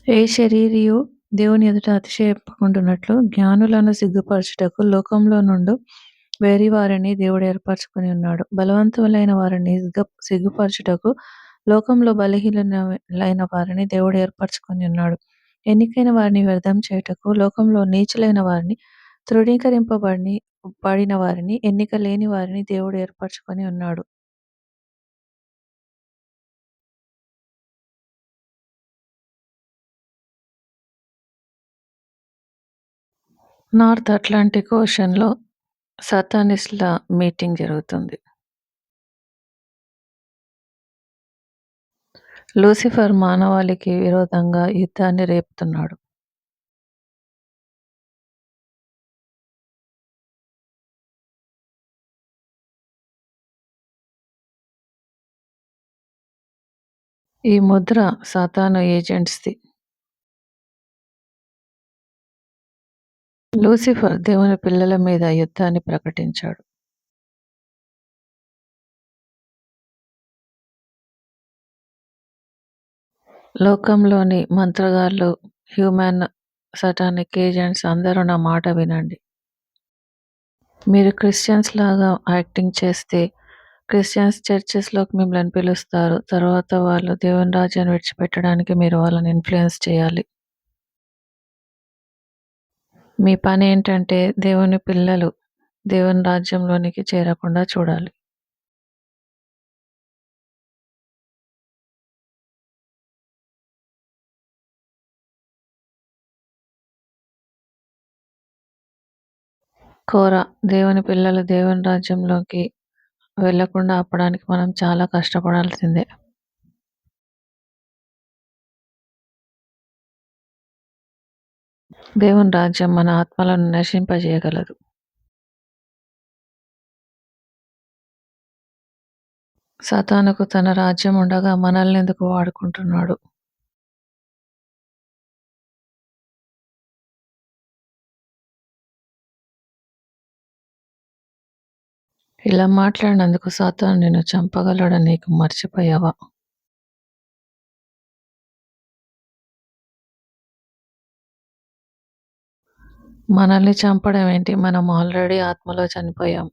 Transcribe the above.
ఏ శరీరియు దేవుని ఎదుట అతిశయింపకుండునట్లు జ్ఞానులను సిగ్గుపరచుటకు లోకంలో నుండు వేరివారిని దేవుడు ఏర్పరచుకొని ఉన్నాడు. బలవంతులైన వారిని సిగ్గుపరచుటకు లోకంలో బలహీనులైన వారిని దేవుడు ఏర్పరచుకొని ఉన్నాడు. ఎన్నికైన వారిని వ్యర్థం చేయుటకు లోకంలో నీచులైన వారిని, తృణీకరింపబడిన వారిని, ఎన్నిక లేని వారిని దేవుడు ఏర్పరచుకొని ఉన్నాడు. నార్త్ అట్లాంటిక్ ఓషన్‌లో సాతానిస్ట్‌ల మీటింగ్ జరుగుతుంది. లూసిఫర్ మానవాళికి విరోధంగా యుద్ధాన్ని రేపుతున్నాడు. ఈ ముద్ర సాతాను ఏజెంట్స్‌ది. లూసిఫర్ దేవుని పిల్లల మీద యుద్ధాన్ని ప్రకటించాడు. లోకంలోని మంత్రగాళ్ళు, హ్యూమన్ సాటానిక్ ఏజెంట్స్ అందరూ నా మాట వినండి. మీరు క్రిస్టియన్స్ లాగా యాక్టింగ్ చేస్తే క్రిస్టియన్స్ చర్చెస్‌లోకి మిమ్మల్ని పిలుస్తారు. తర్వాత వాళ్ళు దేవుని రాజ్యాన్ని విడిచిపెట్టడానికి మీరు వాళ్ళని ఇన్‌ఫ్లూయెన్స్ చేయాలి. మీ పనేంటంటే దేవుని పిల్లలు దేవుని రాజ్యంలోనికి చేరకుండా చూడాలి. కోర దేవుని పిల్లలు దేవుని రాజ్యంలోకి వెళ్ళకుండా ఆపడానికి మనం చాలా కష్టపడాల్సిందే. దేవుని రాజ్యం మన ఆత్మలను నశింపజేయగలదు. సాతానుకు తన రాజ్యం ఉండగా మనల్నెందుకు వాడుకుంటున్నాడు? ఇలా మాట్లాడినందుకు సాతాను నిన్ను చంపగలడని నీకు మర్చిపోయావా? మనల్ని చంపడం ఏంటి? మనం ఆల్రెడీ ఆత్మలో చనిపోయాం.